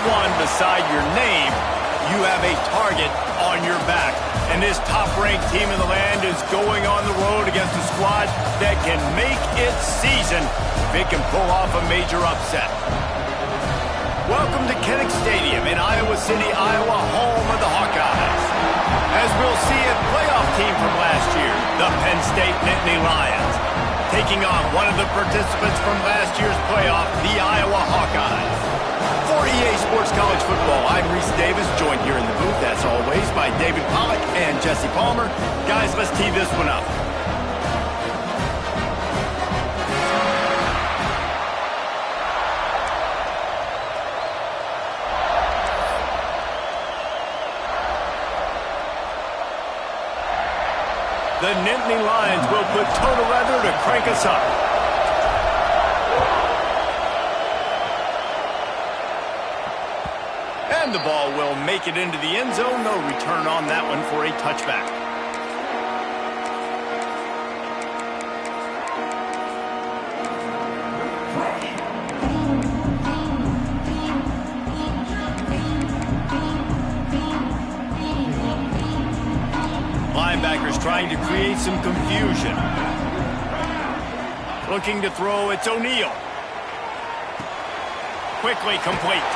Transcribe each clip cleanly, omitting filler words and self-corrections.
one beside your name, you have a target on your back. And this top-ranked team in the land is going on the road against a squad that can make its season if it can pull off a major upset. Welcome to Kinnick Stadium in Iowa City, Iowa, home of the Hawkeyes. As we'll see, a playoff team from last year, the Penn State Nittany Lions, taking on one of the participants from last year's playoff, the Iowa Hawkeyes. For EA Sports College Football, I'm Reese Davis, joined here in the booth, as always, by David Pollack and Jesse Palmer. Guys, let's tee this one up. The Nittany Lions will put total weather to crank us up. And the ball will make it into the end zone. No return on that one for a touchback. Linebackers trying to create some confusion. Looking to throw, it's O'Neal. Quickly complete.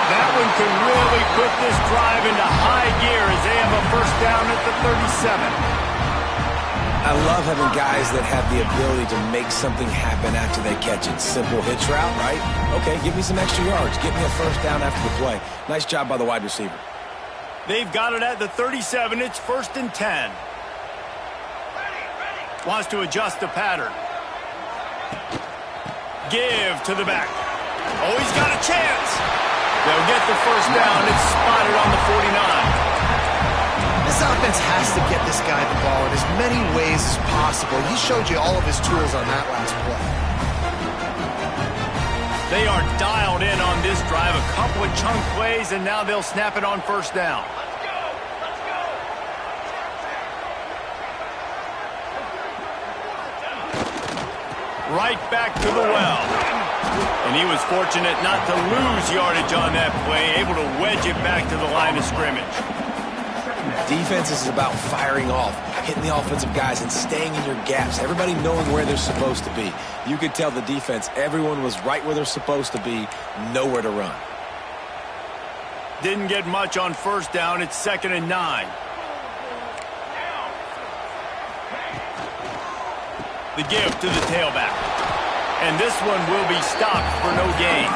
That one can really put this drive into high gear as they have a first down at the 37. I love having guys that have the ability to make something happen after they catch it. Simple hitch route, right? Okay, give me some extra yards. Get me a first down after the play. Nice job by the wide receiver. They've got it at the 37. It's 1st and 10. Wants to adjust the pattern. Give to the back. Oh, he's got a chance. They'll get the first down. It's spotted on the 49. This offense has to get this guy the ball in as many ways as possible. He showed you all of his tools on that last play. They are dialed in on this drive. A couple of chunk plays, and now they'll snap it on first down. Right back to the well. And he was fortunate not to lose yardage on that play, able to wedge it back to the line of scrimmage. Defense is about firing off, hitting the offensive guys and staying in your gaps, everybody knowing where they're supposed to be. You could tell the defense, everyone was right where they're supposed to be, nowhere to run. Didn't get much on first down. It's 2nd and 9. The give to the tailback. And this one will be stopped for no gain.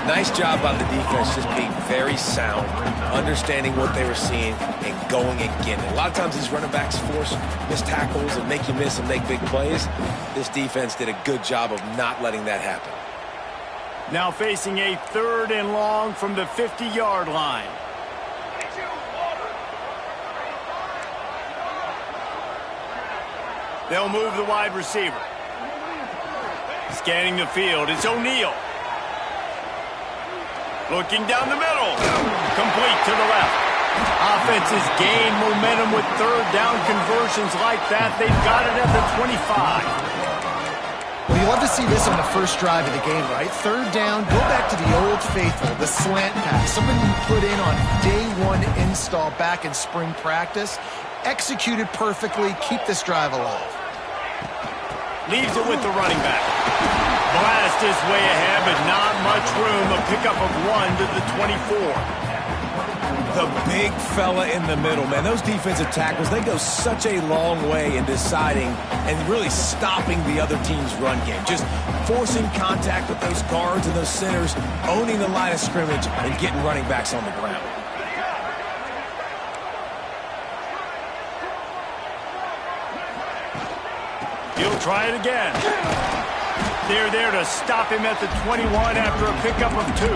Nice job by the defense, just being very sound, understanding what they were seeing, and going and getting it. A lot of times these running backs force missed tackles and make you miss and make big plays. This defense did a good job of not letting that happen. Now facing a 3rd and long from the 50-yard line. They'll move the wide receiver. Scanning the field, it's O'Neal. Looking down the middle. Complete to the left. Offenses gain momentum with 3rd down conversions like that. They've got it at the 25. Well, you love to see this on the first drive of the game, right? 3rd down, go back to the old faithful, the slant pass. Something you put in on day 1 install back in spring practice. Executed perfectly, keep this drive alive. Leaves it with the running back. Blast is way ahead, but not much room. A pickup of 1 to the 24. The big fella in the middle, man. Those defensive tackles, they go such a long way in deciding and really stopping the other team's run game. Just forcing contact with those guards and those centers, owning the line of scrimmage, and getting running backs on the ground. He'll try it again. They're there to stop him at the 21 after a pickup of 2.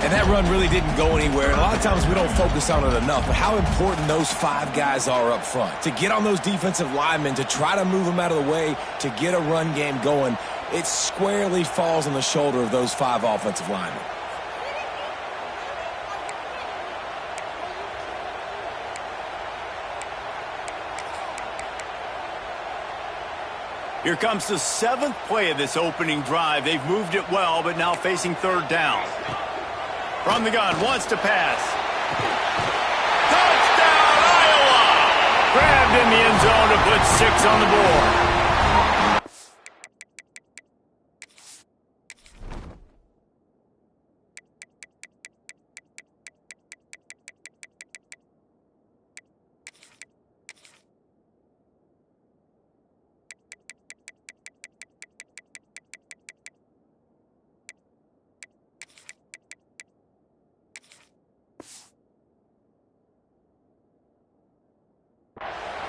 And that run really didn't go anywhere. And a lot of times we don't focus on it enough, but how important those 5 guys are up front. To get on those defensive linemen, to try to move them out of the way, to get a run game going, it squarely falls on the shoulder of those 5 offensive linemen. Here comes the 7th play of this opening drive. They've moved it well, but now facing 3rd down. From the gun, wants to pass. Touchdown, Iowa! Grabbed in the end zone to put 6 on the board.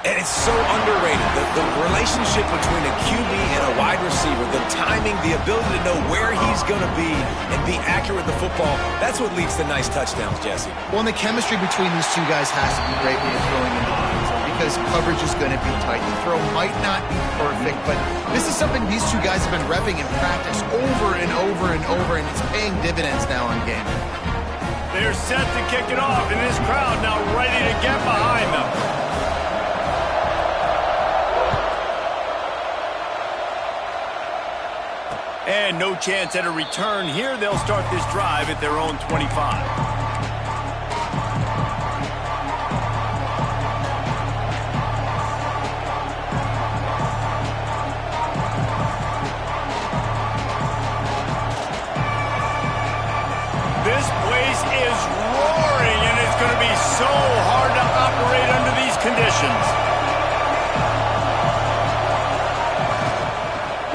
And it's so underrated. The relationship between a QB and a wide receiver, the timing, the ability to know where he's going to be and be accurate with the football, that's what leads to nice touchdowns, Jesse. Well, and the chemistry between these two guys has to be great when you're throwing in the end zone because coverage is going to be tight. The throw might not be perfect, but this is something these two guys have been repping in practice over and over and over, and it's paying dividends now on game. They're set to kick it off, and this crowd now ready to get behind them. And no chance at a return here. They'll start this drive at their own 25. This place is roaring, and it's going to be so hard to operate under these conditions.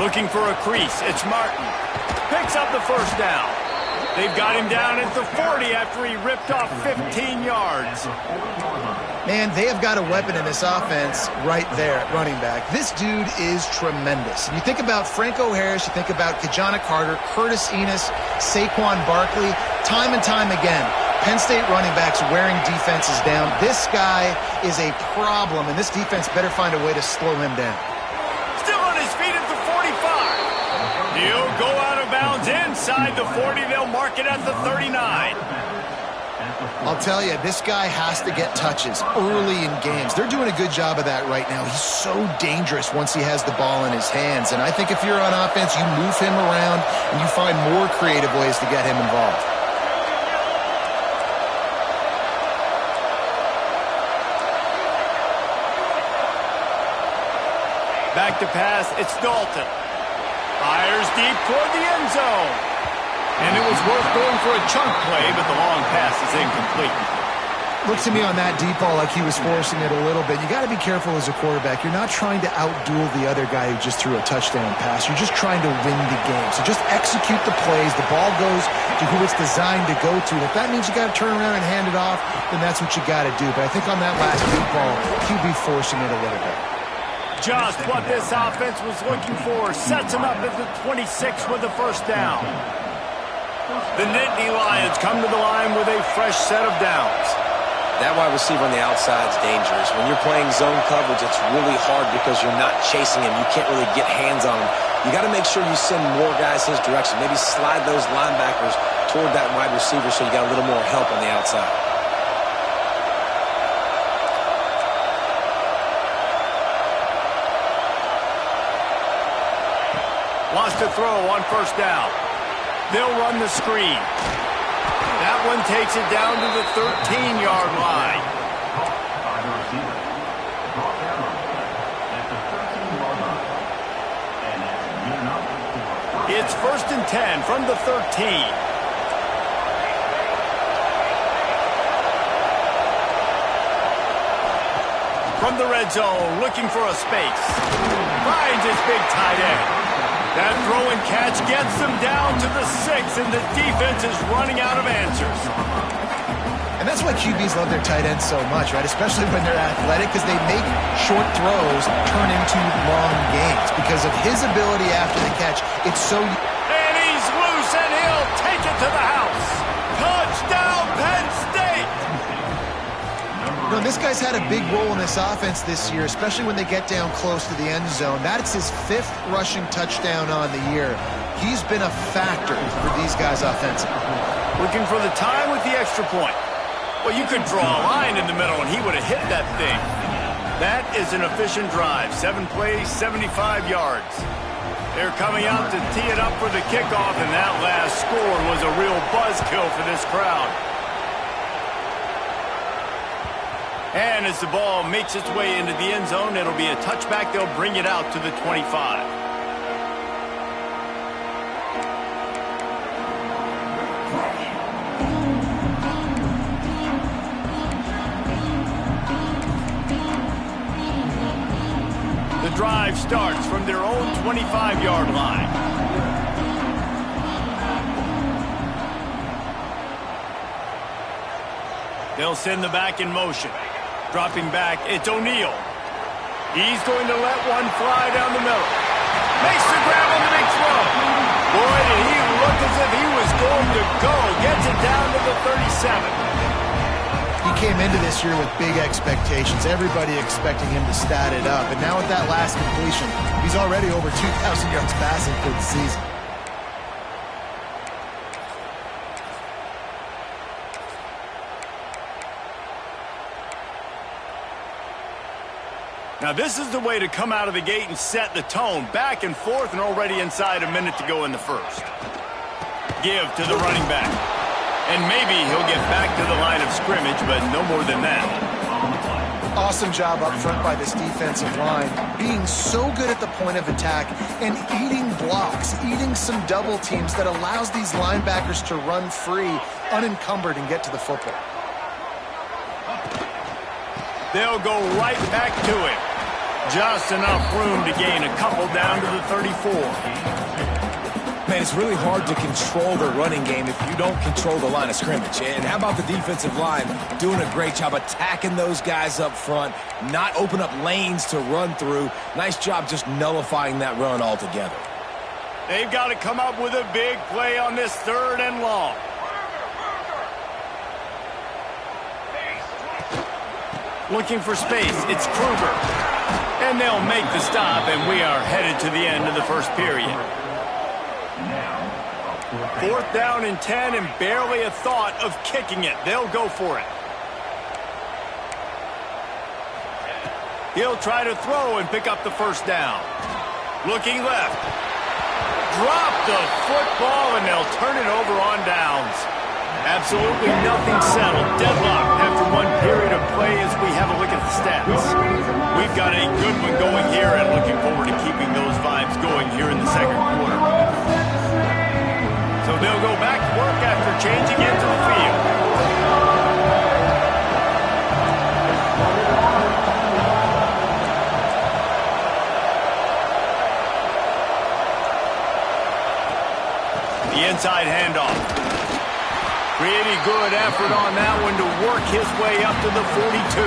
Looking for a crease. It's Martin. Picks up the 1st down. They've got him down at the 40 after he ripped off 15 yards. Man, they have got a weapon in this offense right there at running back. This dude is tremendous. You think about Franco Harris, you think about Kajana Carter, Curtis Enos, Saquon Barkley, time and time again. Penn State running backs wearing defenses down. This guy is a problem, and this defense better find a way to slow him down. Still on his feet at the 45. He'll go out of bounds inside the 40. They'll mark it at the 39. I'll tell you, this guy has to get touches early in games. They're doing a good job of that right now. He's so dangerous once he has the ball in his hands. And I think if you're on offense, you move him around and you find more creative ways to get him involved. Back to pass, it's Dalton. Fires deep toward the end zone. And it was worth going for a chunk play, but the long pass is incomplete. Looks to me on that deep ball like he was forcing it a little bit. You got to be careful as a quarterback. You're not trying to outduel the other guy who just threw a touchdown pass. You're just trying to win the game. So just execute the plays. The ball goes to who it's designed to go to. If that means you got to turn around and hand it off, then that's what you got to do. But I think on that last deep ball, QB forcing it a little bit. Just what this offense was looking for. Sets him up at the 26 with the 1st down. The Nittany Lions come to the line with a fresh set of downs. That wide receiver on the outside is dangerous. When you're playing zone coverage, it's really hard because you're not chasing him. You can't really get hands on him. You got to make sure you send more guys his direction. Maybe slide those linebackers toward that wide receiver so you got a little more help on the outside. Wants to throw on 1st down. They'll run the screen. That one takes it down to the 13-yard line. It's 1st and 10 from the 13. From the red zone, looking for a space. Finds his big tight end. That throw and catch gets them down to the 6, and the defense is running out of answers. And that's why QBs love their tight ends so much, right? Especially when they're athletic, because they make short throws turn into long gains. Because of his ability after the catch, it's so... And he's loose, and he'll take it to the house. Touchdown, Penn State! You know, this guy's had a big role in this offense this year, especially when they get down close to the end zone. That's his 5th rushing touchdown on the year. He's been a factor for these guys offensively. Looking for the time with the extra point. Well, you could draw a line in the middle, and he would have hit that thing. That is an efficient drive. 7 plays, 75 yards. They're coming out to tee it up for the kickoff, and that last score was a real buzzkill for this crowd. And as the ball makes its way into the end zone, it'll be a touchback. They'll bring it out to the 25. The drive starts from their own 25-yard line. They'll send the back in motion. Dropping back, it's O'Neal. He's going to let one fly down the middle. Makes the grab on the big throw. Boy, did he look as if he was going to go. Gets it down to the 37. He came into this year with big expectations. Everybody expecting him to stat it up. And now with that last completion, he's already over 2,000 yards passing for the season. Now this is the way to come out of the gate and set the tone. Back and forth and already inside a minute to go in the first. Give to the running back. And maybe he'll get back to the line of scrimmage, but no more than that. Awesome job up front by this defensive line, being so good at the point of attack and eating blocks, eating some double teams that allows these linebackers to run free, unencumbered, and get to the football. They'll go right back to him. Just enough room to gain a couple down to the 34. Man, it's really hard to control the running game if you don't control the line of scrimmage. And how about the defensive line doing a great job attacking those guys up front, not open up lanes to run through. Nice job just nullifying that run altogether. They've got to come up with a big play on this 3rd and long. Looking for space, it's Kruger. And they'll make the stop, and we are headed to the end of the first period. 4th down and 10, and barely a thought of kicking it. They'll go for it. He'll try to throw and pick up the first down. Looking left. Drop the football, and they'll turn it over on downs. Absolutely nothing settled. Deadlock after one period of play as we have a look at the stats. We've got a good one going here, and looking forward to keeping those vibes going here in the second quarter. So they'll go back to work after changing into the field. The inside handoff. Pretty good effort on that one to work his way up to the 42.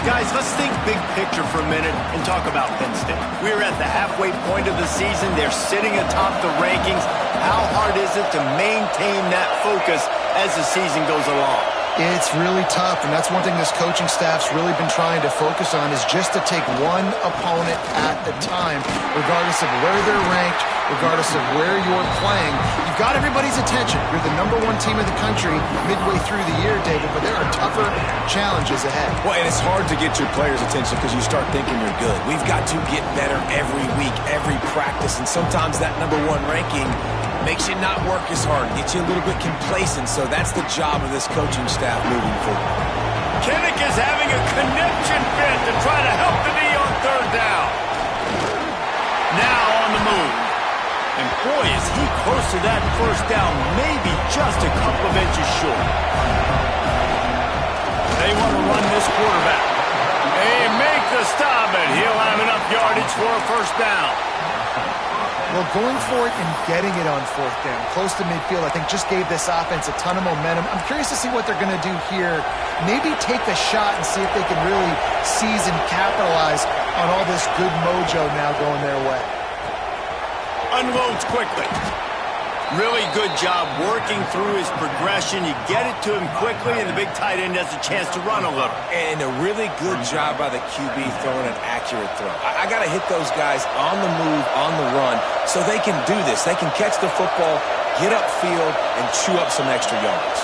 Guys, let's think big picture for a minute and talk about Penn State. We're at the halfway point of the season. They're sitting atop the rankings. How hard is it to maintain that focus as the season goes along? It's really tough, and that's one thing this coaching staff's really been trying to focus on is just to take one opponent at a time, regardless of where they're ranked, regardless of where you're playing. You've got everybody's attention. You're the #1 team in the country midway through the year, David, but there are tougher challenges ahead. Well, and it's hard to get your players' attention because you start thinking you're good. We've got to get better every week, every practice, and sometimes that #1 ranking makes you not work as hard, gets you a little bit complacent, so that's the job of this coaching staff moving forward. Kinnick is having a connection fit to try to help the knee on 3rd down. Now on the move. And boy, is he close to that first down, maybe just a couple of inches short. They want to run this quarterback. They make the stop, and he'll have enough yardage for a first down. Well, going for it and getting it on 4th down, close to midfield, I think just gave this offense a ton of momentum. I'm curious to see what they're going to do here. Maybe take the shot and see if they can really seize and capitalize on all this good mojo now going their way. Unloads quickly. Really good job working through his progression. You get it to him quickly, and the big tight end has a chance to run a little. And a really good job by the QB throwing an accurate throw. I got to hit those guys on the move, on the run, so they can do this. They can catch the football, get upfield, and chew up some extra yards.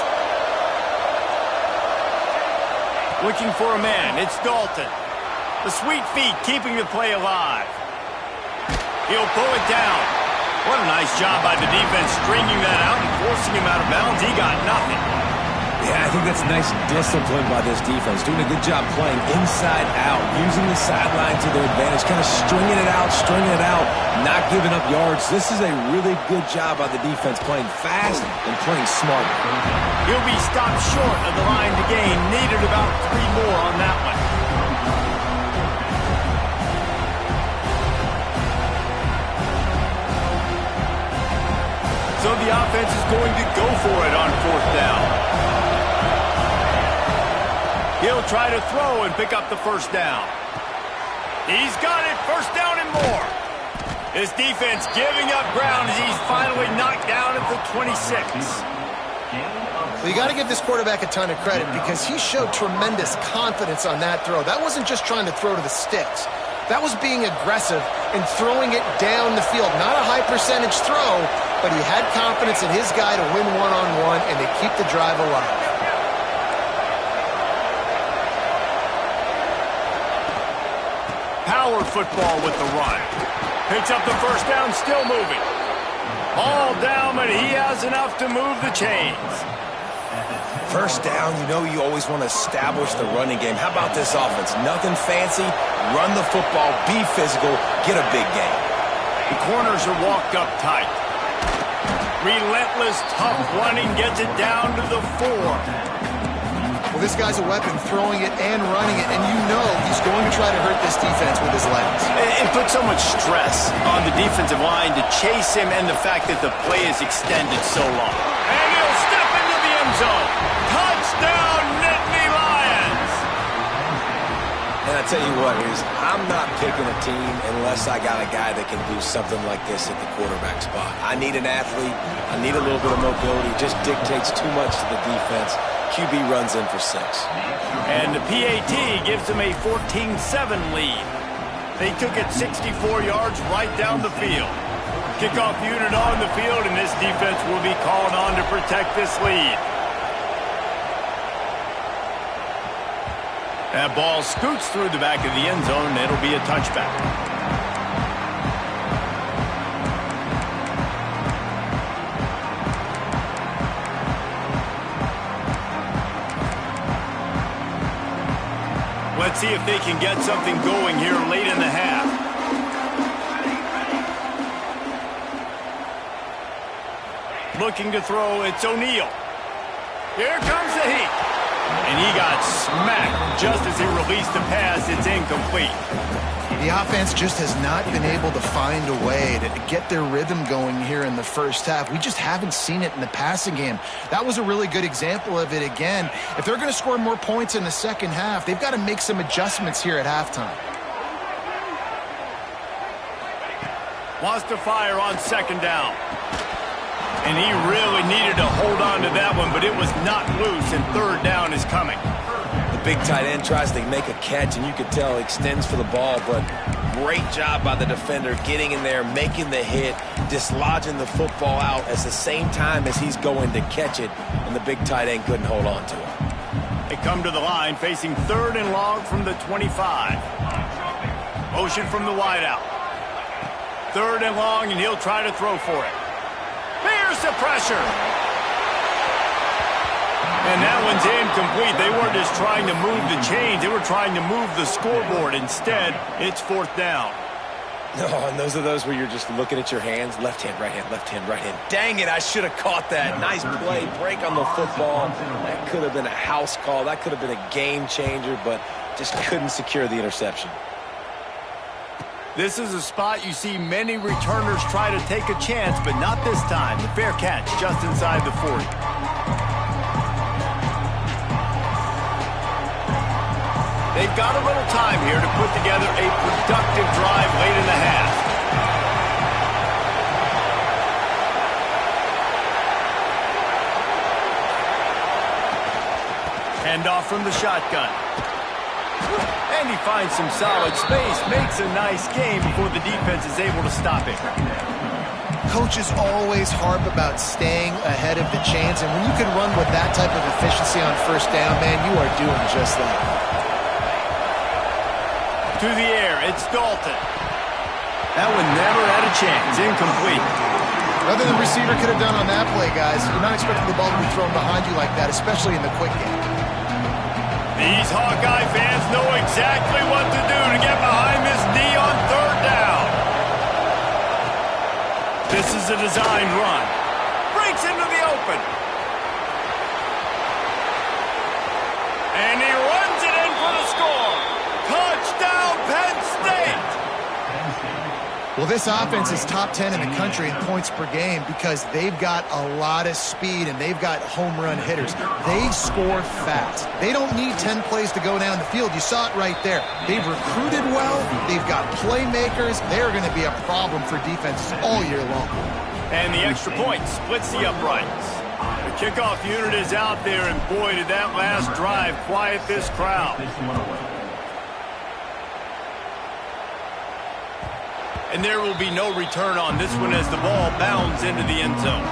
Looking for a man. It's Dalton. The sweet feet keeping the play alive. He'll pull it down. What a nice job by the defense stringing that out and forcing him out of bounds. He got nothing. Yeah, I think that's nice discipline by this defense. Doing a good job playing inside out, using the sideline to their advantage, kind of stringing it out, not giving up yards. This is a really good job by the defense, playing fast and playing smart. He'll be stopped short of the line to gain. Needed about 3 more on that one. So the offense is going to go for it on 4th down. He'll try to throw and pick up the 1st down. He's got it, 1st down and more. His defense giving up ground as he's finally knocked down at the 26. Well, you got to give this quarterback a ton of credit because he showed tremendous confidence on that throw. That wasn't just trying to throw to the sticks. That was being aggressive and throwing it down the field. Not a high percentage throw, but he had confidence in his guy to win one-on-one and to keep the drive alive. Power football with the run. Picks up the 1st down, still moving. All down, but he has enough to move the chains. 1st down, you always want to establish the running game. How about this offense? Nothing fancy. Run the football, be physical, get a big game. The corners are walked up tight. Relentless, tough running gets it down to the 4. Well, this guy's a weapon, throwing it and running it, and he's going to try to hurt this defense with his legs. It puts so much stress on the defensive line to chase him and the fact that the play is extended so long. And he'll step into the end zone. Touchdown, Nittany Lions! And I tell you what, I'm not picking a team unless I got a guy that can do something like this at the quarterback spot. I need an athlete. I need a little bit of mobility. It just dictates too much to the defense. QB runs in for 6. And the PAT gives them a 14-7 lead. They took it 64 yards right down the field. Kickoff unit on the field, and this defense will be called on to protect this lead. That ball scoots through the back of the end zone, and it'll be a touchback. Let's see if they can get something going here late in the half. Looking to throw, it's O'Neal. Here comes the heat. And he got smacked just as he released the pass. It's incomplete. The offense just has not been able to find a way to get their rhythm going here in the 1st half. We just haven't seen it in the passing game. That was a really good example of it again. If they're going to score more points in the 2nd half, they've got to make some adjustments here at halftime. Wants to fire on 2nd down. And he really needed to hold on to that one, but it was not loose, and 3rd down is coming. The big tight end tries to make a catch, and you can tell he extends for the ball, but great job by the defender getting in there, making the hit, dislodging the football out at the same time as he's going to catch it, and the big tight end couldn't hold on to it. They come to the line facing 3rd and long from the 25. Motion from the wideout. 3rd and long, and he'll try to throw for it. Here's the pressure. And that one's incomplete. They weren't just trying to move the chains. They were trying to move the scoreboard. Instead, it's 4th down. Oh, and those are those where you're just looking at your hands. Left hand, right hand, left hand, right hand. Dang it, I should have caught that. Nice play, break on the football. That could have been a house call. That could have been a game changer, but just couldn't secure the interception. This is a spot you see many returners try to take a chance, but not this time. The fair catch just inside the 40. They've got a little time here to put together a productive drive late in the half. Handoff from the shotgun. And he finds some solid space, makes a nice game before the defense is able to stop him. Coaches always harp about staying ahead of the chains, and when you can run with that type of efficiency on 1st down, man, you are doing just that. To the air, it's Dalton. That one never had a chance. Incomplete. Nothing the receiver could have done on that play, guys. You're not expecting the ball to be thrown behind you like that, especially in the quick game. These Hawkeye fans know exactly what to do to get behind this D on third down. This is a designed run. Breaks into the open. And he runs it in for the score. Touchdown, Penn State! Well, this offense is top 10 in the country in points per game because they've got a lot of speed and they've got home run hitters. They score fast. They don't need 10 plays to go down the field. You saw it right there. They've recruited well. They've got playmakers. They're going to be a problem for defenses all year long. And the extra point splits the uprights. The kickoff unit is out there, and boy, did that last drive quiet this crowd. And there will be no return on this one as the ball bounds into the end zone.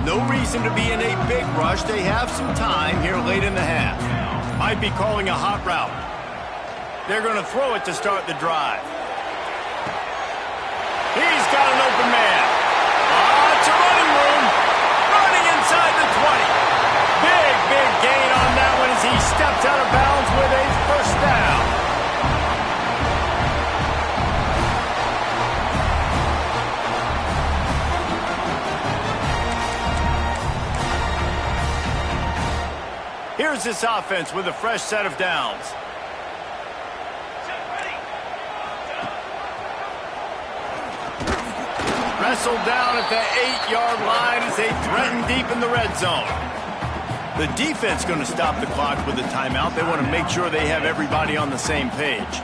No reason to be in a big rush. They have some time here late in the half. Might be calling a hot route. They're going to throw it to start the drive. He's got an open man. Lots of running room. Running inside the 20. Big gain on that one as he steps out of bounds with a first down. Here's this offense with a fresh set of downs. Wrestled down at the 8-yard line as they threaten deep in the red zone. The defense going to stop the clock with a timeout. They want to make sure they have everybody on the same page.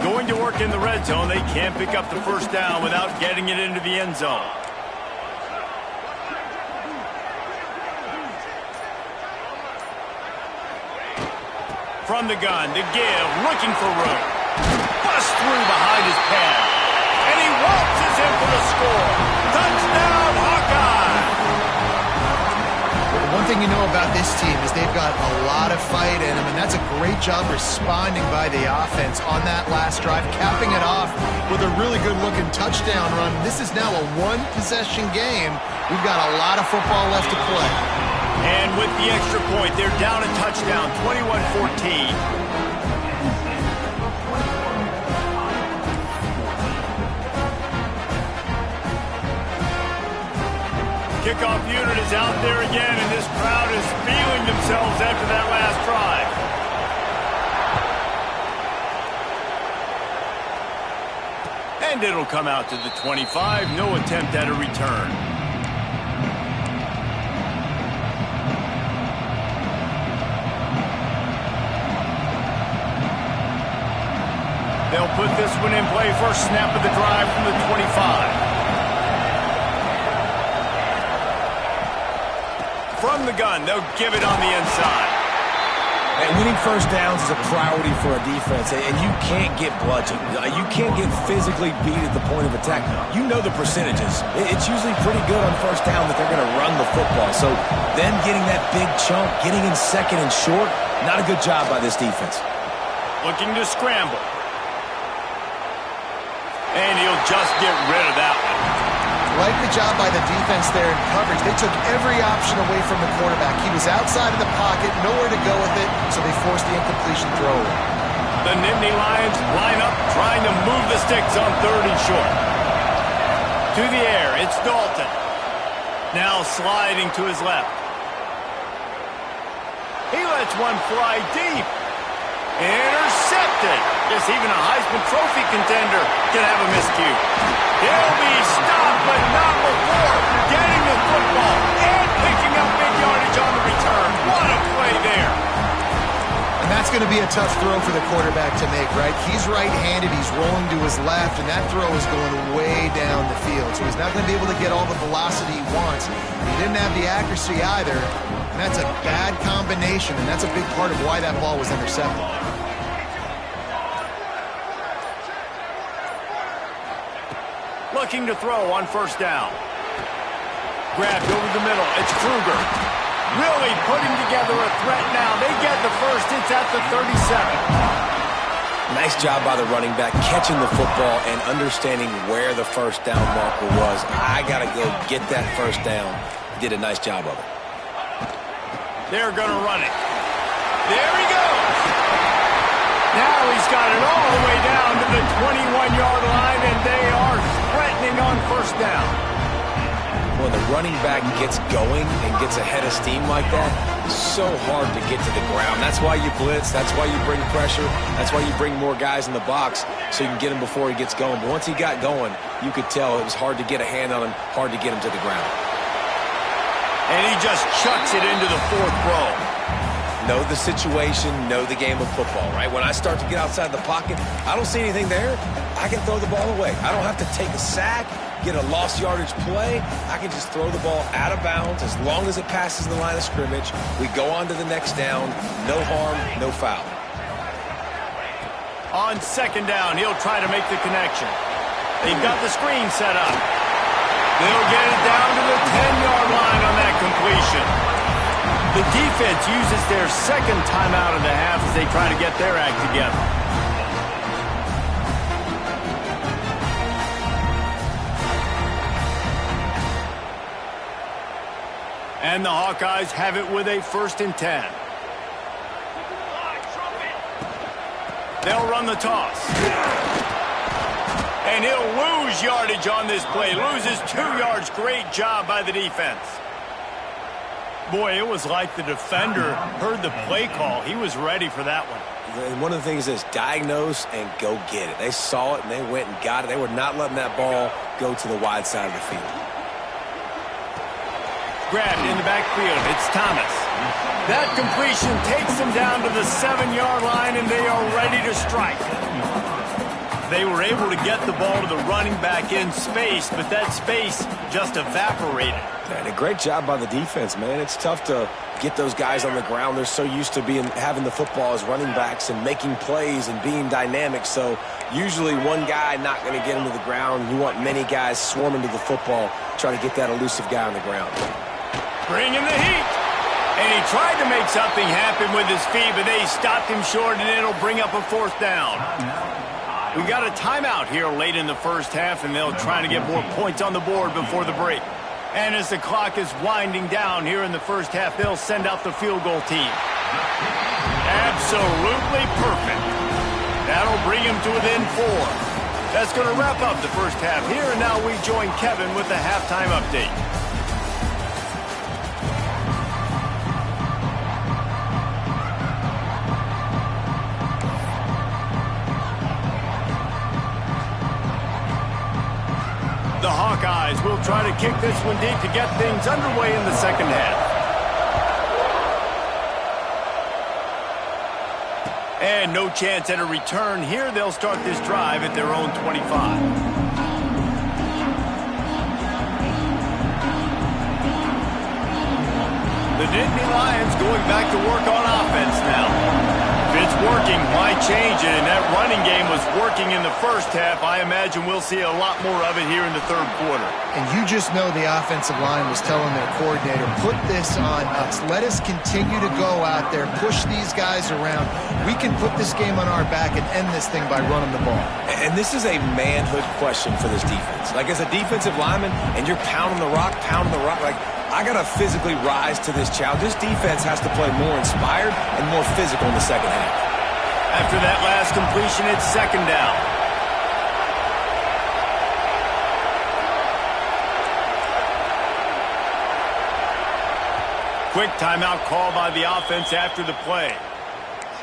Going to work in the red zone. They can't pick up the first down without getting it into the end zone. From the gun to give, looking for room. Bust through behind his pad. And he waltzes in for the score. Touchdown, Hawkeye! One thing you know about this team is they've got a lot of fight in them, and that's a great job responding by the offense on that last drive, capping it off with a really good-looking touchdown run. This is now a one-possession game. We've got a lot of football left to play. And with the extra point, they're down a touchdown, 21-14. Kickoff unit is out there again, and this crowd is feeling themselves after that last drive. And it'll come out to the 25. No attempt at a return. They'll put this one in play. First snap of the drive from the 25. From the gun, they'll give it on the inside. And winning first downs is a priority for a defense, and you can't get bludgeoned. You can't get physically beat at the point of attack. You know the percentages. It's usually pretty good on first down that they're going to run the football. So them getting that big chunk, getting in second and short, not a good job by this defense. Looking to scramble. And he'll just get rid of that one. Like the job by the defense there in coverage. They took every option away from the quarterback. He was outside of the pocket, nowhere to go with it, so they forced the incompletion throw. The Nittany Lions line up, trying to move the sticks on third and short. To the air, it's Dalton. Now sliding to his left. He lets one fly deep. Intercepted. Yes, even a Heisman Trophy contender can have a miscue. He'll be stopped, but not before getting the football and picking up big yardage on the return. What a play there. And that's That's going to be a tough throw for the quarterback to make, right? He's right-handed, he's rolling to his left, and that throw is going way down the field. So he's not going to be able to get all the velocity he wants. He didn't have the accuracy either, and that's a bad combination, and that's a big part of why that ball was intercepted. Looking to throw on first down. Grabbed over the middle. It's Kruger. Really putting together a threat now. They get the first. It's at the 37. Nice job by the running back catching the football and understanding where the first down marker was. I got to go get that first down. He did a nice job of it. They're going to run it. There he goes. Now he's got it all the way down to the 21-yard line, and they are threatening on first down. When the running back gets going and gets ahead of steam like that, it's so hard to get to the ground. That's why you blitz. That's why you bring pressure. That's why you bring more guys in the box so you can get him before he gets going. But once he got going, you could tell it was hard to get a hand on him, hard to get him to the ground. And he just chucks it into the fourth row. Know the situation, know the game of football, right? When I start to get outside the pocket, I don't see anything there. I can throw the ball away. I don't have to take a sack, get a lost yardage play. I can just throw the ball out of bounds as long as it passes the line of scrimmage. We go on to the next down. No harm, no foul. On second down, he'll try to make the connection. They've got the screen set up. They'll get it down to the 10-yard line on that completion. The defense uses their second timeout of the half as they try to get their act together. And the Hawkeyes have it with a 1st and 10. They'll run the toss. And he'll lose yardage on this play. Loses 2 yards. Great job by the defense. Boy, it was like the defender heard the play call. He was ready for that one. And one of the things is diagnose and go get it. They saw it and they went and got it. They were not letting that ball go to the wide side of the field. Grabbed in the backfield. It's Thomas. That completion takes them down to the 7-yard line, and they are ready to strike. They were able to get the ball to the running back in space, but that space just evaporated. And a great job by the defense, man. It's tough to get those guys on the ground. They're so used to having the football as running backs and making plays and being dynamic. So usually one guy not going to get him to the ground. You want many guys swarming to the football, trying to get that elusive guy on the ground. Bringing the heat. And he tried to make something happen with his feet, but they stopped him short, and it'll bring up a 4th down. We got a timeout here late in the first half, and they'll try to get more points on the board before the break. And as the clock is winding down here in the first half, they'll send out the field goal team. Absolutely perfect. That'll bring him to within 4. That's going to wrap up the first half here, and now we join Kevin with the halftime update. The Hawkeyes will try to kick this one deep to get things underway in the second half. And no chance at a return here. They'll start this drive at their own 25. The Nittany Lions going back to work on offense now. If it's working, why change it? And that running game was working in the first half. I imagine we'll see a lot more of it here in the third quarter. And you just know the offensive line was telling their coordinator, put this on us. Let us continue to go out there, push these guys around. We can put this game on our back and end this thing by running the ball. And this is a manhood question for this defense. Like, as a defensive lineman, and you're pounding the rock, like, I got to physically rise to this challenge. This defense has to play more inspired and more physical in the second half. After that last completion, it's second down. Quick timeout call by the offense after the play.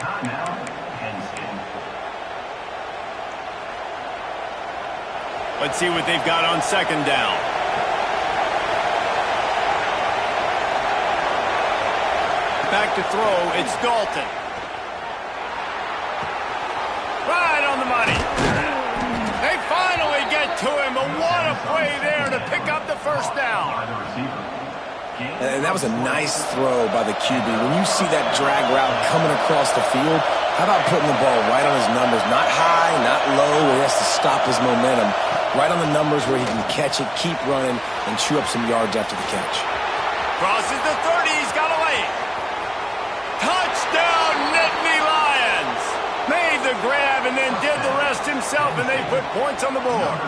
Timeout, Penn. Let's see what they've got on second down. Back to throw, it's Dalton. on the money. They finally get to him, but what a play there to pick up the first down. And that was a nice throw by the QB. When you see that drag route coming across the field, how about putting the ball right on his numbers? Not high, not low, where he has to stop his momentum. Right on the numbers where he can catch it, keep running, and chew up some yards after the catch. Crosses the 30, he's got a lane. Touchdown, Nittany Lions! Made the grab and then did the rest himself, and they put points on the board.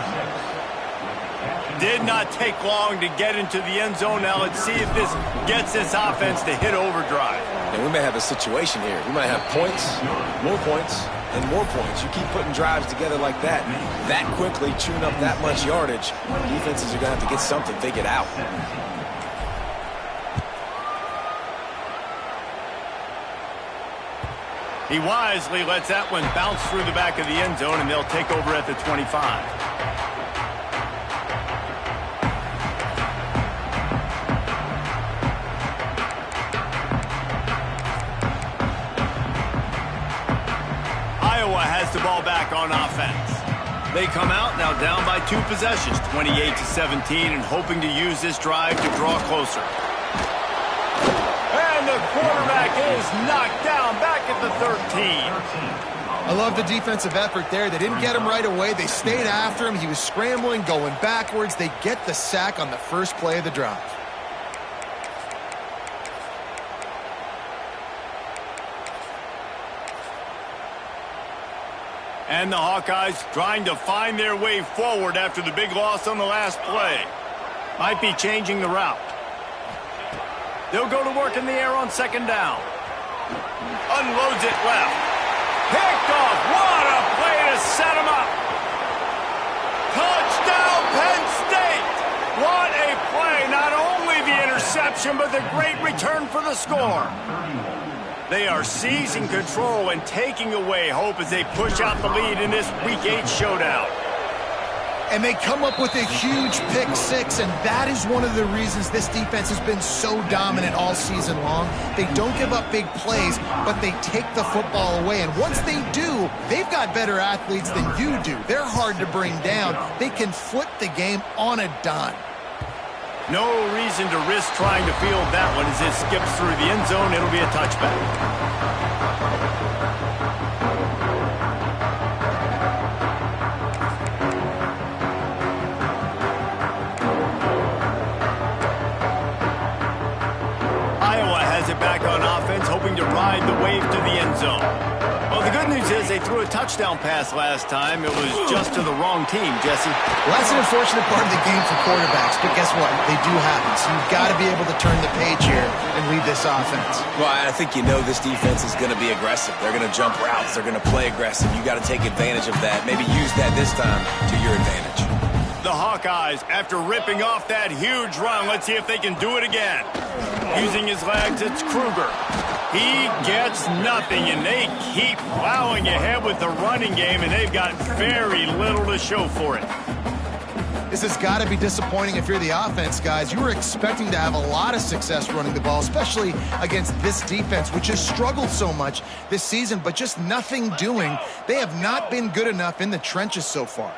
Did not take long to get into the end zone. Now let's see if this gets this offense to hit overdrive. And we may have a situation here. We might have points, and more points. You keep putting drives together like that quickly, chewing up that much yardage, defenses are going to have to get something figured out. He wisely lets that one bounce through the back of the end zone, and they'll take over at the 25. Has the ball back on offense. They come out now down by 2 possessions, 28-17, and hoping to use this drive to draw closer. And the quarterback is knocked down back at the 13. I love the defensive effort there. They didn't get him right away. They stayed after him. He was scrambling, going backwards. They get the sack on the first play of the drive. And the Hawkeyes trying to find their way forward after the big loss on the last play. Might be changing the route. They'll go to work in the air on second down. Unloads it left. Picked off. What a play to set him up. Touchdown, Penn State. What a play. Not only the interception, but the great return for the score. They are seizing control and taking away hope as they push out the lead in this Week 8 showdown. And they come up with a huge pick six, and that is one of the reasons this defense has been so dominant all season long. They don't give up big plays, but they take the football away. And once they do, they've got better athletes than you do. They're hard to bring down. They can flip the game on a dime. No reason to risk trying to field that one as it skips through the end zone. It'll be a touchback. Iowa has it back on offense, hoping to ride the wave to the end zone. Well, the good news is they threw a touchdown pass last time. It was just to the wrong team, Jesse. Well, that's an unfortunate part of the game for quarterbacks, but guess what? They do happen, so you've got to be able to turn the page here and lead this offense. Well, I think you know this defense is going to be aggressive. They're going to jump routes. They're going to play aggressive. You got to take advantage of that. Maybe use that this time to your advantage. The Hawkeyes, after ripping off that huge run, let's see if they can do it again. Using his legs, it's Kruger. He gets nothing, and they keep plowing ahead with the running game, and they've got very little to show for it. This has got to be disappointing if you're the offense, guys. You were expecting to have a lot of success running the ball, especially against this defense, which has struggled so much this season, but just nothing doing. They have not been good enough in the trenches so far.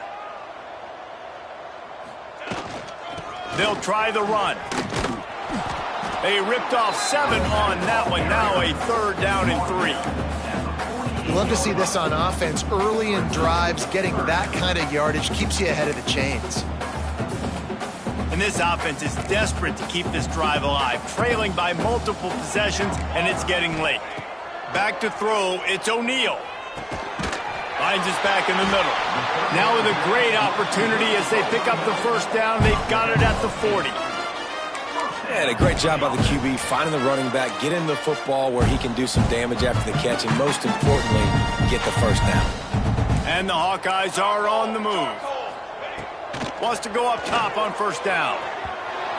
They'll try the run. They ripped off 7 on that one. Now a 3rd down and 3. You love to see this on offense. Early in drives, getting that kind of yardage keeps you ahead of the chains. And this offense is desperate to keep this drive alive, trailing by multiple possessions, and it's getting late. Back to throw, it's O'Neal. Finds us back in the middle. Now with a great opportunity as they pick up the first down. They've got it at the 40. And a great job by the QB, finding the running back, getting the football where he can do some damage after the catch, and most importantly, get the first down. And the Hawkeyes are on the move. Wants to go up top on first down.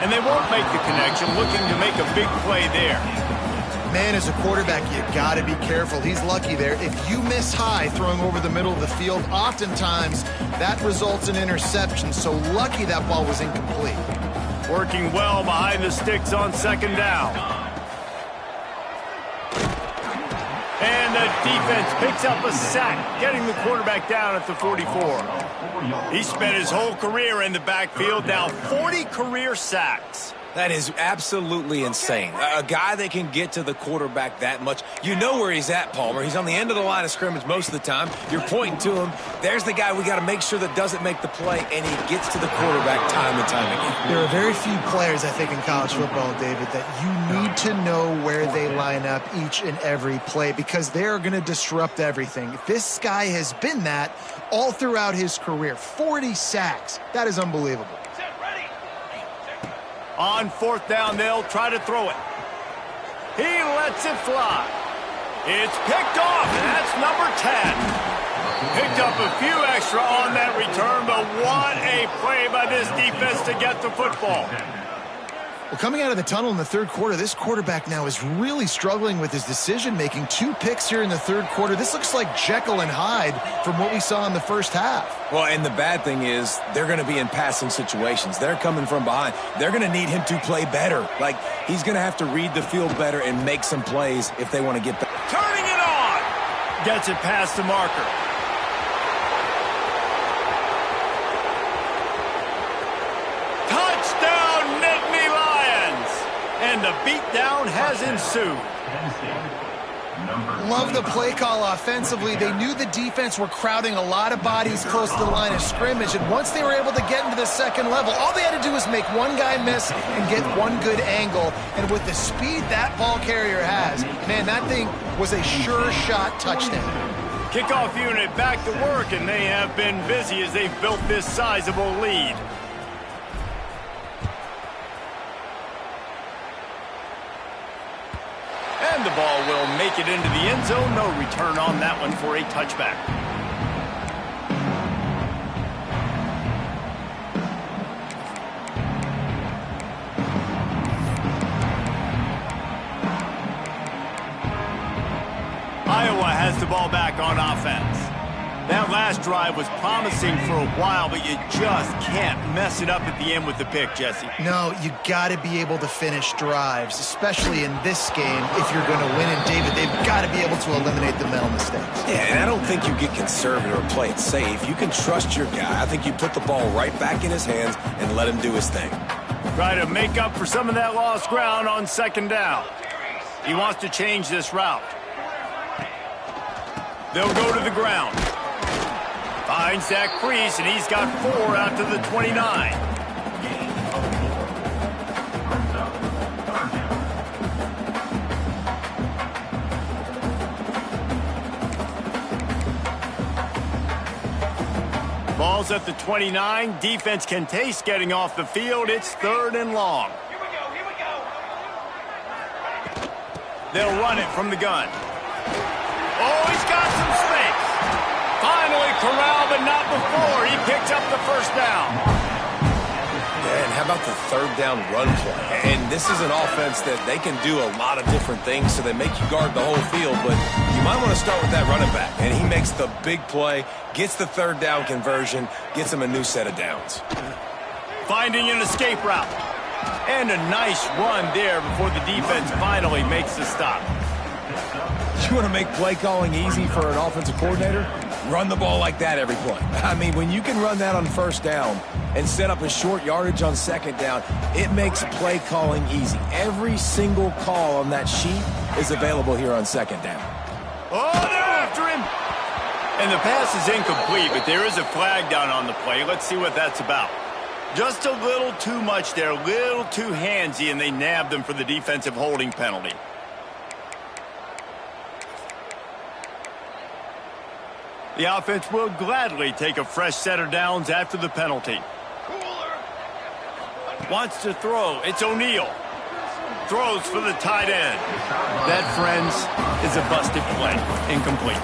And they won't make the connection, looking to make a big play there. Man, as a quarterback, you got to be careful. He's lucky there. If you miss high throwing over the middle of the field, oftentimes that results in interception. So lucky that ball was incomplete. Working well behind the sticks on second down. And the defense picks up a sack, getting the quarterback down at the 44. He spent his whole career in the backfield, now 40 career sacks. That is absolutely insane. A guy that can get to the quarterback that much. You know where he's at, Palmer. He's on the end of the line of scrimmage most of the time. You're pointing to him. There's the guy we got to make sure that doesn't make the play, and he gets to the quarterback time and time again. There are very few players, I think, in college football, David, that you need to know where they line up each and every play because they're going to disrupt everything. This guy has been that all throughout his career. 40 sacks. That is unbelievable. On fourth down, they'll try to throw it. He lets it fly. It's picked off, and that's number 10. Picked up a few extra on that return, but what a play by this defense to get the football. Well, coming out of the tunnel in the third quarter, this quarterback now is really struggling with his decision-making. 2 picks here in the third quarter. This looks like Jekyll and Hyde from what we saw in the first half. Well, and the bad thing is they're going to be in passing situations. They're coming from behind. They're going to need him to play better. Like, he's going to have to read the field better and make some plays if they want to get back. Turning it on. Gets it past the marker. Touchdown, Nittany Lions. And the beatdown has ensued. Love the play call offensively. They knew the defense were crowding a lot of bodies close to the line of scrimmage, and once they were able to get into the second level, all they had to do was make one guy miss and get one good angle. And with the speed that ball carrier has, man, that thing was a sure shot touchdown. Kickoff unit back to work, and they have been busy as they've built this sizable lead. And the ball will make it into the end zone. No return on that one for a touchback. Iowa has the ball back on offense. That last drive was promising for a while, but you just can't mess it up at the end with the pick, Jesse. No, you got to be able to finish drives, especially in this game if you're going to win. And, David, they've got to be able to eliminate the mental mistakes. Yeah, and I don't think you get conservative or play it safe. You can trust your guy. I think you put the ball right back in his hands and let him do his thing. Try to make up for some of that lost ground on second down. He wants to change this route. They'll go to the ground. Finds that crease, and he's got 4 out to the 29. Ball's at the 29. Defense can taste getting off the field. It's 3rd and long. Here we go. They'll run it from the gun. Oh, he's got some space. Finally corralled, but not before. He picked up the first down. Yeah, and how about the 3rd down run play? And this is an offense that they can do a lot of different things, so they make you guard the whole field, but you might want to start with that running back. And he makes the big play, gets the 3rd down conversion, gets him a new set of downs. Finding an escape route. And a nice run there before the defense finally makes the stop. You want to make play calling easy for an offensive coordinator? Run the ball like that every play. I mean, when you can run that on 1st down and set up a short yardage on 2nd down, it makes play calling easy. Every single call on that sheet is available here on 2nd down. Oh, they're after him. And the pass is incomplete, but there is a flag down on the play. Let's see what that's about. Just a little too much there, a little too handsy, and they nabbed him for the defensive holding penalty. The offense will gladly take a fresh set of downs after the penalty. Wants to throw. It's O'Neal. Throws for the tight end. That, friends, is a busted play. Incomplete.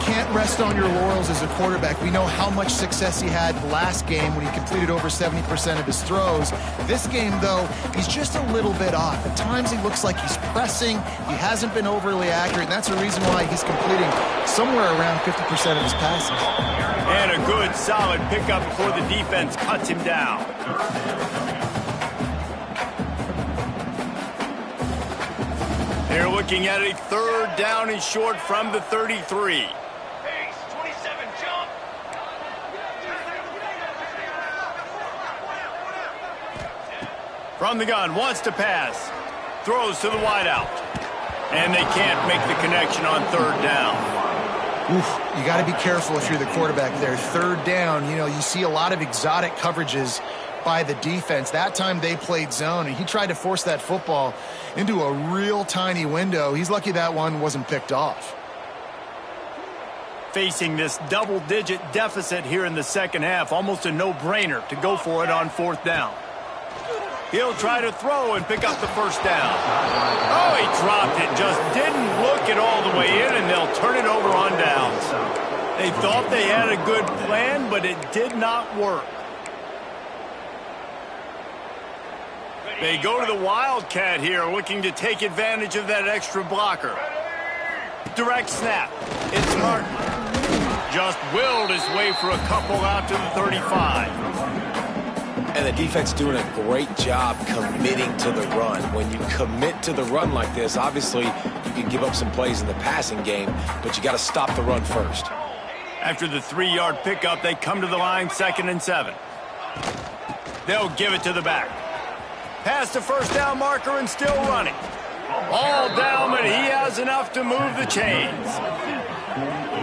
Can't rest on your laurels as a quarterback. We know how much success he had last game when he completed over 70% of his throws. This game, though, he's just a little bit off. At times he looks like he's pressing. He hasn't been overly accurate, and that's the reason why he's completing somewhere around 50% of his passes. And a good, solid pickup before the defense cuts him down. They're looking at a third down and short from the 33. From the gun, wants to pass. Throws to the wideout. And they can't make the connection on third down. Oof, you got to be careful if you're the quarterback there. Third down, you see a lot of exotic coverages by the defense. That time they played zone, and he tried to force that football into a real tiny window. He's lucky that one wasn't picked off. Facing this double-digit deficit here in the second half, almost a no-brainer to go for it on fourth down. He'll try to throw and pick up the first down. Oh, he dropped it. Just didn't look it all the way in, and they'll turn it over on downs. They thought they had a good plan, but it did not work. They go to the Wildcat here, looking to take advantage of that extra blocker. Direct snap. It's Martin. Just willed his way for a couple out to the 35. And the defense doing a great job committing to the run. When you commit to the run like this, obviously you can give up some plays in the passing game, but you got to stop the run first. After the 3-yard pickup, they come to the line, 2nd and 7. They'll give it to the back. Past the first down marker and still running. All down, but he has enough to move the chains.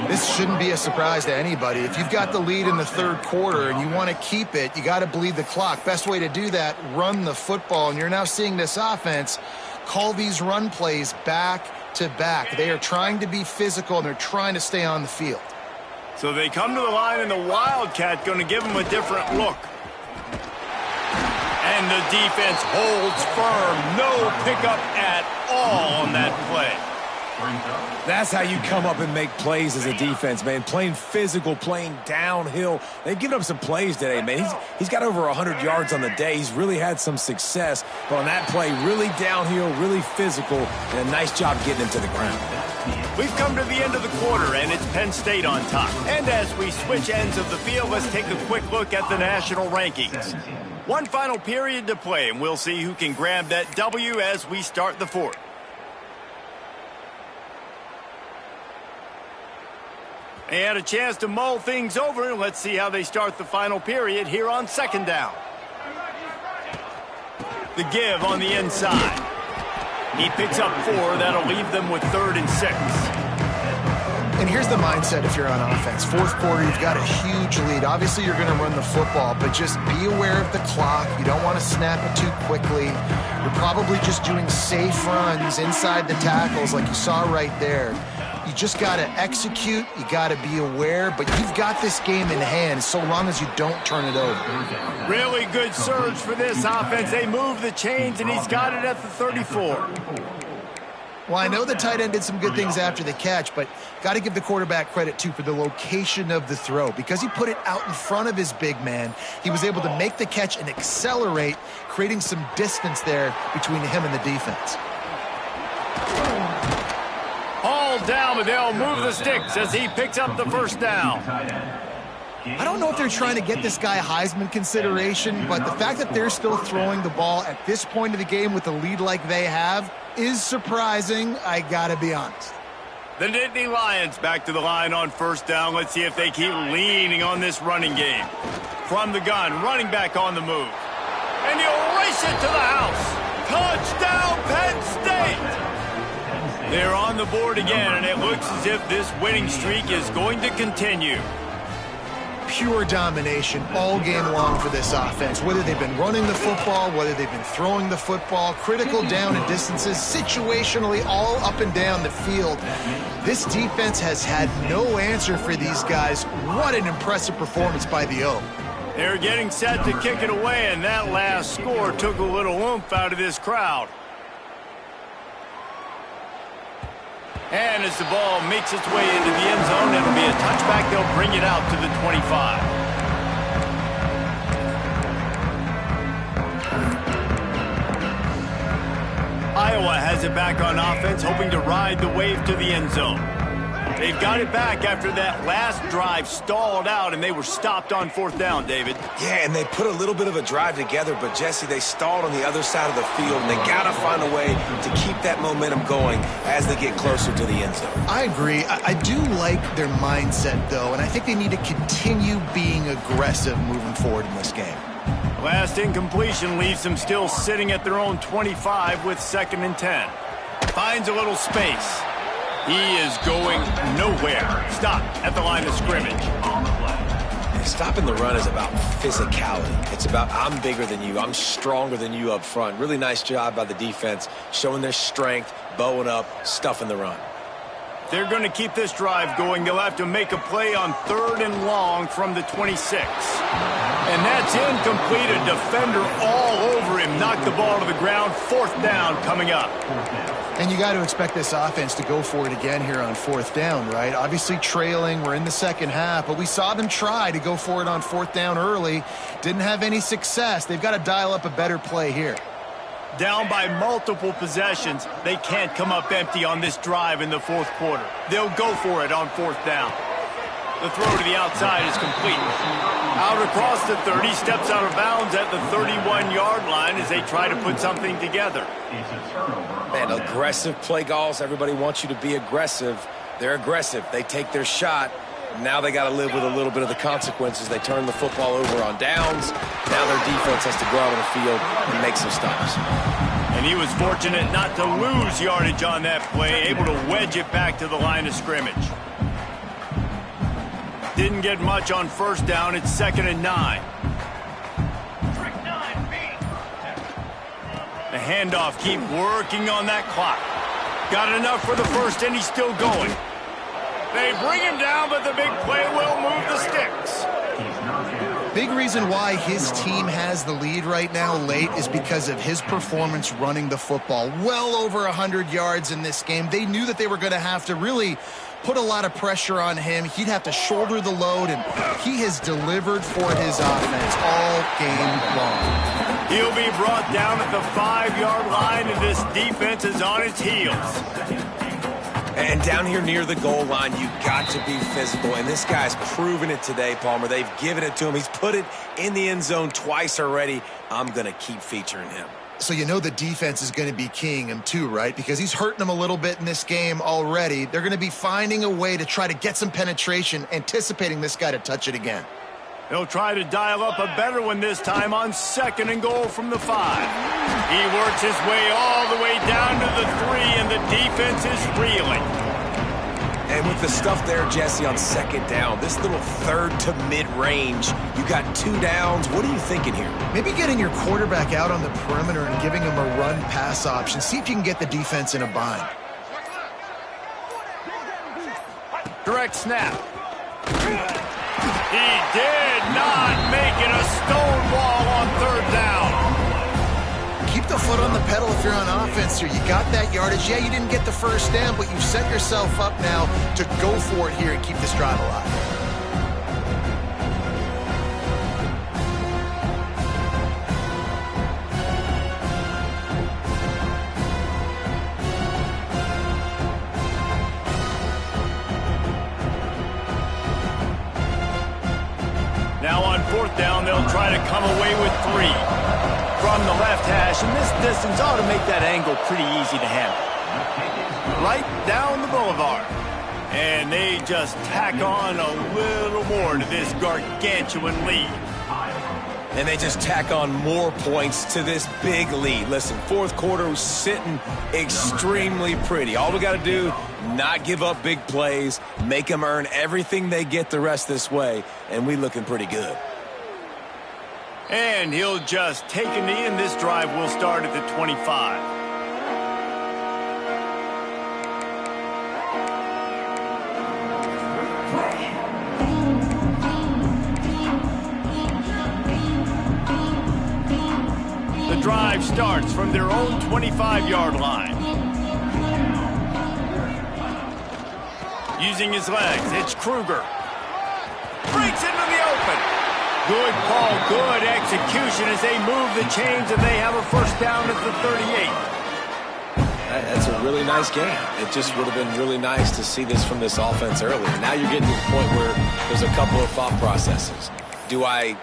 This shouldn't be a surprise to anybody. If you've got the lead in the third quarter and you want to keep it, you got to bleed the clock. Best way to do that, run the football. And you're now seeing this offense call these run plays back to back. They are trying to be physical, and they're trying to stay on the field. So they come to the line, and the Wildcat going to give them a different look. And the defense holds firm. No pickup at all on that play. That's how you come up and make plays as a defense, man. Playing physical, playing downhill. They've given up some plays today, man. He's got over 100 yards on the day. He's really had some success. But on that play, really downhill, really physical, and a nice job getting him to the ground. We've come to the end of the quarter, and it's Penn State on top. And as we switch ends of the field, let's take a quick look at the national rankings. One final period to play, and we'll see who can grab that W as we start the fourth. They had a chance to mull things over. Let's see how they start the final period here on 2nd down. The give on the inside. He picks up 4. That'll leave them with 3rd and 6. And here's the mindset if you're on offense. Fourth quarter, you've got a huge lead. Obviously, you're going to run the football, but just be aware of the clock. You don't want to snap it too quickly. You're probably just doing safe runs inside the tackles like you saw right there. You just got to execute. You got to be aware, but you've got this game in hand so long as you don't turn it over. Really good surge for this offense. They move the chains, and he's got it at the 34. Well, I know the tight end did some good things after the catch, but got to give the quarterback credit, too, for the location of the throw. Because he put it out in front of his big man, he was able to make the catch and accelerate, creating some distance there between him and the defense. All down, but they'll move the sticks as he picks up the first down. I don't know if they're trying to get this guy Heisman consideration, but the fact that they're still throwing the ball at this point of the game with a lead like they have is surprising, I gotta be honest. The Nittany Lions back to the line on first down. Let's see if they keep leaning on this running game. From the gun, running back on the move. And he'll race it to the house. Touchdown, Penn State! They're on the board again, and it looks as if this winning streak is going to continue. Pure domination all game long for this offense. Whether they've been running the football, whether they've been throwing the football, critical down and distances, situationally all up and down the field. This defense has had no answer for these guys. What an impressive performance by the O. They're getting set to kick it away, and that last score took a little oomph out of this crowd. And as the ball makes its way into the end zone, it'll be a touchback. They'll bring it out to the 25. Iowa has it back on offense, hoping to ride the wave to the end zone. They've got it back after that last drive stalled out, and they were stopped on 4th down, David. Yeah, and they put a little bit of a drive together, but, Jesse, they stalled on the other side of the field, and they got to find a way to keep that momentum going as they get closer to the end zone. I agree. I do like their mindset, though, and I think they need to continue being aggressive moving forward in this game. Last incompletion leaves them still sitting at their own 25 with 2nd and 10. Finds a little space. He is going nowhere. Stop at the line of scrimmage. Stopping the run is about physicality. It's about I'm bigger than you. I'm stronger than you up front. Really nice job by the defense, showing their strength, bowing up, stuffing the run. They're going to keep this drive going. They'll have to make a play on 3rd and long from the 26. And that's incomplete. A defender all over him. Knocked the ball to the ground. 4th down coming up. And you got to expect this offense to go for it again here on 4th down, right? Obviously trailing. We're in the second half, but we saw them try to go for it on 4th down early. Didn't have any success. They've got to dial up a better play here. Down by multiple possessions, they can't come up empty on this drive in the 4th quarter. They'll go for it on 4th down. The throw to the outside is complete. Out across the 30, steps out of bounds at the 31-yard line as they try to put something together. Man, aggressive play calls. Everybody wants you to be aggressive. They're aggressive. They take their shot. Now they got to live with a little bit of the consequences. They turn the football over on downs. Now their defense has to go out on the field and make some stops. And he was fortunate not to lose yardage on that play, able to wedge it back to the line of scrimmage. Didn't get much on 1st down. It's 2nd and 9. The handoff, keep working on that clock. Got enough for the 1st, and he's still going. They bring him down, but the big play will move the sticks. Big reason why his team has the lead right now late is because of his performance running the football. Well over 100 yards in this game. They knew that they were going to have to really put a lot of pressure on him. He'd have to shoulder the load, and he has delivered for his offense all game long. He'll be brought down at the 5-yard line, and this defense is on its heels. And down here near the goal line, you got to be physical. And this guy's proven it today, Palmer. They've given it to him. He's put it in the end zone twice already. I'm going to keep featuring him. So you know the defense is going to be keying him too, right? Because he's hurting them a little bit in this game already. They're going to be finding a way to try to get some penetration, anticipating this guy to touch it again. They'll try to dial up a better one this time on 2nd and goal from the 5. He works his way all the way down to the 3, and the defense is reeling. And with the stuff there, Jesse, on 2nd down, this little 3rd to mid-range, you got 2 downs. What are you thinking here? Maybe getting your quarterback out on the perimeter and giving him a run-pass option. See if you can get the defense in a bind. Direct snap. He did not make it a stone wall on 3rd down. Keep the foot on the pedal if you're on offense here. You got that yardage. Yeah, you didn't get the 1st down, but you've set yourself up now to go for it here and keep this drive alive. Now on 4th down, they'll try to come away with 3. From the left hash, and this distance ought to make that angle pretty easy to handle. Right down the boulevard. And they just tack on a little more to this gargantuan lead. And they just tack on more points to this big lead. Listen, 4th quarter was sitting extremely pretty. All we got to do, not give up big plays, make them earn everything they get the rest this way, and we looking pretty good. And he'll just take a knee, and this drive will start at the 25. The drive starts from their own 25-yard line. Using his legs, it's Kruger. Breaks into the open. Good call, good execution as they move the chains, and they have a 1st down at the 38. That's a really nice game. It just would have been really nice to see this from this offense earlier. Now you're getting to the point where there's a couple of thought processes. Do I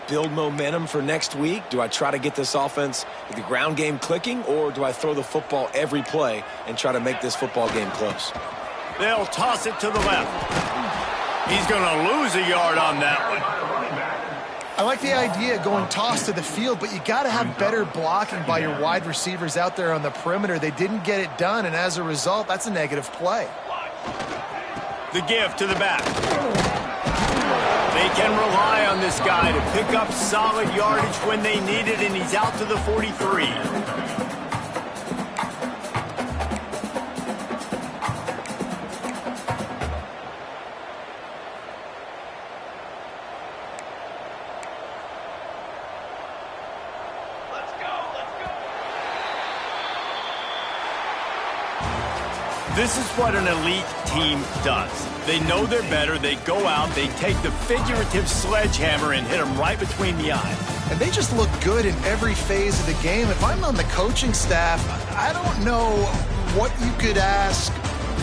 build momentum for next week? Do I try to get this offense with the ground game clicking, or do I throw the football every play and try to make this football game close? They'll toss it to the left. He's going to lose a yard on that one. I like the idea of going toss to the field, but you got to have better blocking by your wide receivers out there on the perimeter. They didn't get it done, and as a result, that's a negative play. The give to the back. They can rely on this guy to pick up solid yardage when they need it, and he's out to the 43. This is what an elite team does. They know they're better. They go out. They take the figurative sledgehammer and hit them right between the eyes. And they just look good in every phase of the game. If I'm on the coaching staff, I don't know what you could ask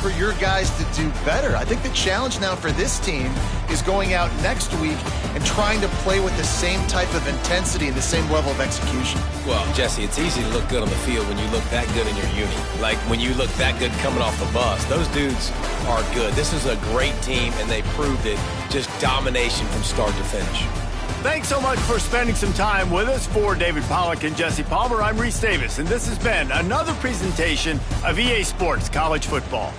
for your guys to do better. I think the challenge now for this team is going out next week and trying to play with the same type of intensity and the same level of execution. Well, Jesse, it's easy to look good on the field when you look that good in your uni. Like when you look that good coming off the bus. Those dudes are good. This is a great team, and they proved it. Just domination from start to finish. Thanks so much for spending some time with us. For David Pollack and Jesse Palmer, I'm Reese Davis, and this has been another presentation of EA Sports College Football.